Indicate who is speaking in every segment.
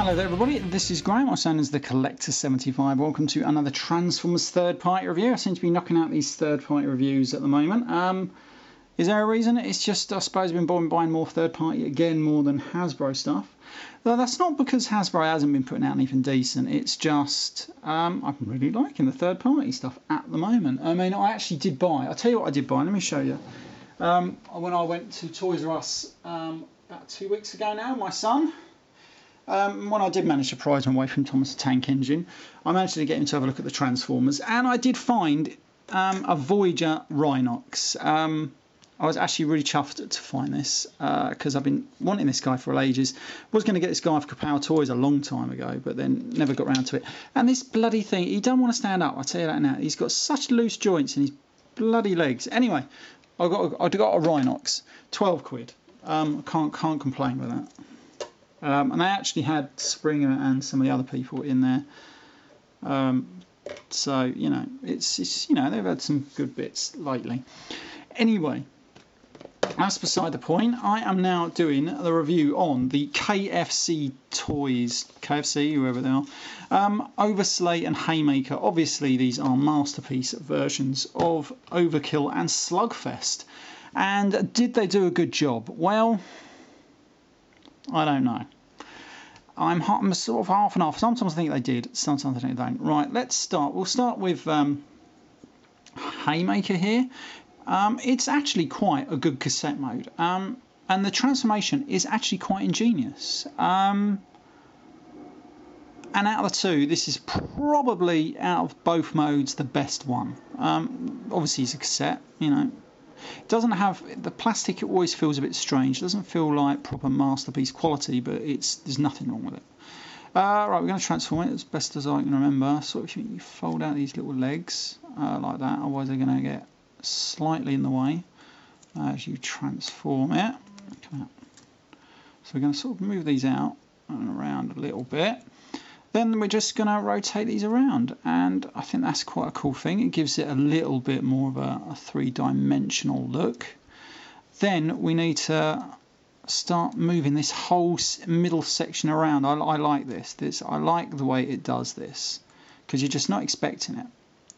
Speaker 1: Hello there everybody, this is Graham, also known as the Collector75. Welcome to another Transformers third party review. I seem to be knocking out these third party reviews at the moment. Is there a reason? It's just, I suppose, I've been buying more third party again more than Hasbro stuff. Though that's not because Hasbro hasn't been putting out anything decent, it's just I'm really liking the third party stuff at the moment. I mean, I actually did buy, I'll tell you what I did buy, let me show you. When I went to Toys R Us about 2 weeks ago now, my son, when I did manage to prize him away from Thomas the Tank Engine, I managed to get him to have a look at the Transformers, and I did find a Voyager Rhinox. I was actually really chuffed to find this because I've been wanting this guy for ages. Was going to get this guy for Kapow Toys a long time ago, but then never got around to it. And this bloody thing, he don't want to stand up, I'll tell you that now. He's got such loose joints in his bloody legs. Anyway, I got a Rhinox, 12 quid. Can't complain with that. And they actually had Springer and some of the other people in there. So, you know, it's you know, they've had some good bits lately. Anyway, that's beside the point. I am now doing the review on the KFC toys, KFC, whoever they are, Overslay and Haymaker. Obviously, these are masterpiece versions of Overkill and Slugfest. And did they do a good job? Well, I don't know. I'm sort of half and half. Sometimes I think they did, sometimes I think they don't. Right, let's start. We'll start with Haymaker here. It's actually quite a good cassette mode. And the transformation is actually quite ingenious. And out of the two, this is probably, out of both modes, the best one. Obviously, it's a cassette, you know. It doesn't have the plastic. It always feels a bit strange. It doesn't feel like proper masterpiece quality, but there's nothing wrong with it. Right, we're going to transform it as best as I can remember. So if you fold out these little legs like that, otherwise they're going to get slightly in the way as you transform it. Come out. So we're going to sort of move these out and around a little bit. Then we're just going to rotate these around, and I think that's quite a cool thing. It gives it a little bit more of a three-dimensional look. Then we need to start moving this whole middle section around. I like this. I like the way it does this, because you're just not expecting it.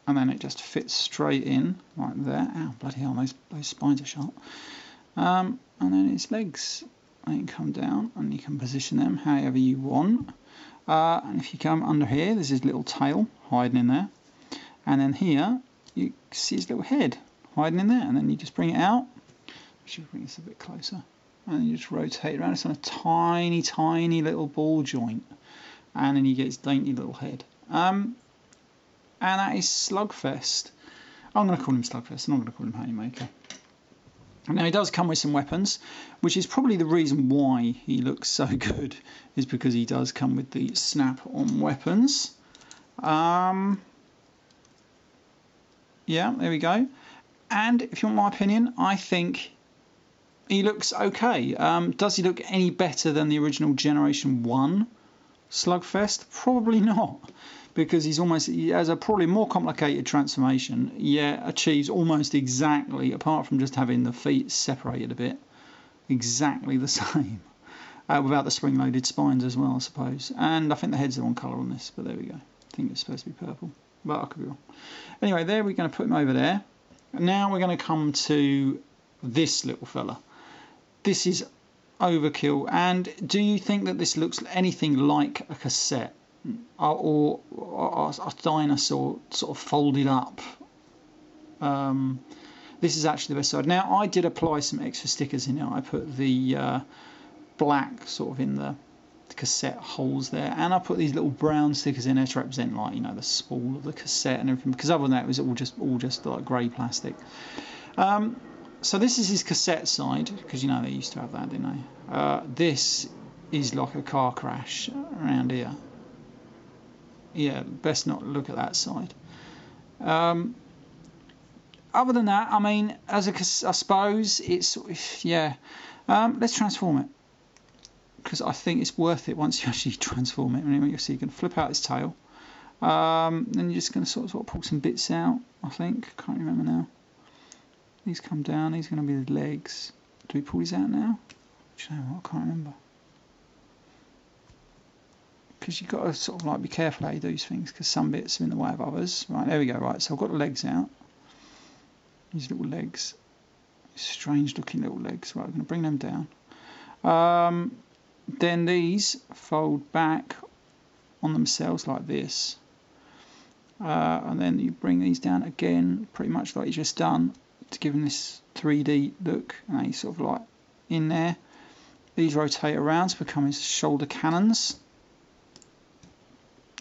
Speaker 1: And then it just fits straight in, like there. Ow, bloody hell, those spines are sharp. And then its legs, they can come down, and you can position them however you want. And if you come under here, there's his little tail hiding in there. And then here, you see his little head hiding in there. And then you just bring it out. I should bring this a bit closer. And then you just rotate it around. It's on a tiny, tiny little ball joint. And then you get his dainty little head. And that is Slugfest. I'm going to call him Slugfest. I'm not going to call him Haymaker. Now, he does come with some weapons, which is probably the reason why he looks so good, is because he does come with the snap-on weapons. Yeah, there we go. And if you want my opinion, I think he looks okay. Does he look any better than the original Generation 1 Slugfest? Probably not, because he has a probably more complicated transformation, yet achieves almost exactly, apart from just having the feet separated a bit, exactly the same. Without the spring-loaded spines as well, I suppose. And I think the head's the wrong colour on this, but there we go. I think it's supposed to be purple, but I could be wrong. Anyway, there we're going to put him over there. And now we're going to come to this little fella. This is Overkill. And do you think that this looks anything like a cassette? Or a dinosaur sort of folded up? This is actually the best side. Now, I did apply some extra stickers in it. I put the black sort of in the cassette holes there, and I put these little brown stickers in there to represent, like, you know, the spool of the cassette and everything, because other than that it was all just like grey plastic. So this is his cassette side, because you know they used to have that, didn't they? This is like a car crash around here. Yeah, best not look at that side. Other than that, I mean, I suppose it's, yeah. Let's transform it, because I think it's worth it once you actually transform it. Anyway, you'll see you can flip out his tail. Then you're just going to sort of pull some bits out, I think. Can't remember now. These come down. These are going to be the legs. Do we pull these out now? Do you know what? I can't remember. because you've got to sort of like be careful how you do these things, because some bits are in the way of others. Right, there we go. Right, so I've got the legs out. These little legs, strange looking little legs. Right, I'm going to bring them down. Then these fold back on themselves like this, and then you bring these down again, pretty much like you just done, to give them this 3D look. And they sort of like in there. These rotate around to become his shoulder cannons.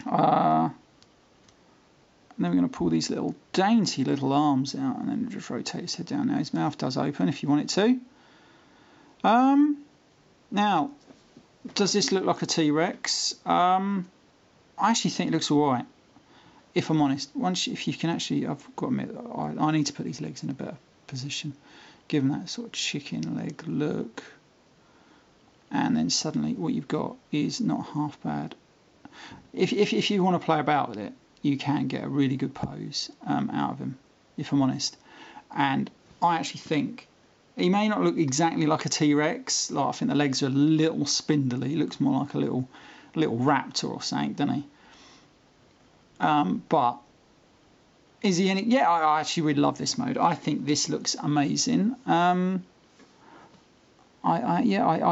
Speaker 1: And then we're going to pull these little dainty little arms out, and then just rotate his head down. Now his mouth does open if you want it to. Now, does this look like a T-Rex? I actually think it looks alright, if I'm honest. If you can actually, I've got to admit, I need to put these legs in a better position, give them that sort of chicken leg look. And then suddenly what you've got is not half bad. If you want to play about with it, you can get a really good pose out of him, if I'm honest. And I actually think he may not look exactly like a T-Rex. Like, I think the legs are a little spindly. He looks more like a little raptor or something, doesn't he? But is he any? Yeah, I actually really love this mode. I think this looks amazing. I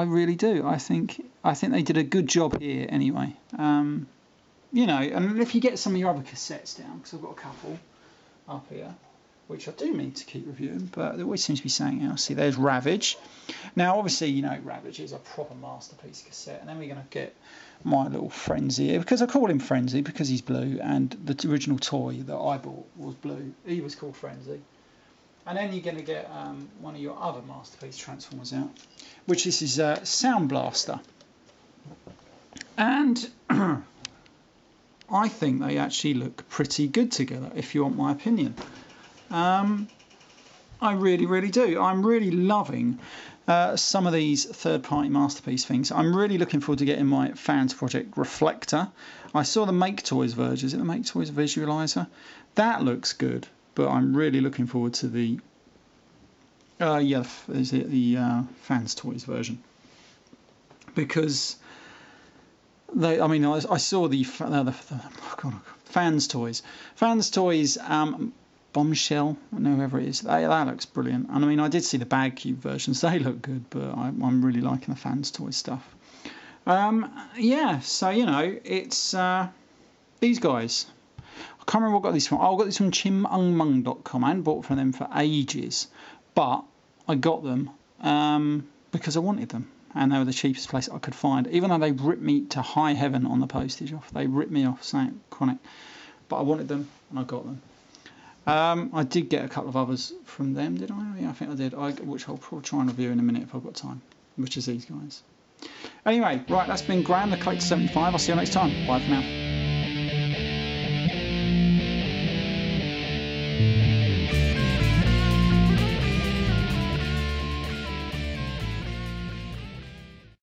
Speaker 1: really do. I think they did a good job here anyway. You know, and if you get some of your other cassettes down, because I've got a couple up here, which I do mean to keep reviewing, but there always seems to be something else. See, there's Ravage. Now, obviously, you know, Ravage is a proper masterpiece cassette, and then we're going to get my little Frenzy here, because I call him Frenzy because he's blue, and the original toy that I bought was blue. He was called Frenzy. And then you're going to get one of your other masterpiece Transformers out, which this is Sound Blaster. And I think they actually look pretty good together, if you want my opinion. I really, really do. I'm really loving some of these third-party masterpiece things. I'm really looking forward to getting my Fans Project Reflector. I saw the Make Toys version. Is it the Make Toys Visualizer? That looks good, but I'm really looking forward to the Fans Toys version, because I saw the Fans Toys. Bombshell, whoever it is, that looks brilliant. And I mean, I did see the Bag Cube versions; they look good, but I'm really liking the Fans Toys stuff. Yeah, so you know, it's these guys. I can't remember what I got these from. I got these from chimungmung.com. I hadn't bought from them for ages, but I got them because I wanted them, and they were the cheapest place I could find. Even though they ripped me to high heaven on the postage off, they ripped me off saying chronic, but I wanted them and I got them. I did get a couple of others from them, did I? Yeah, I think I did. Which I'll probably try and review in a minute if I've got time. Which is these guys. Anyway, right, that's been Graham, the Collector 75. I'll see you next time. Bye for now.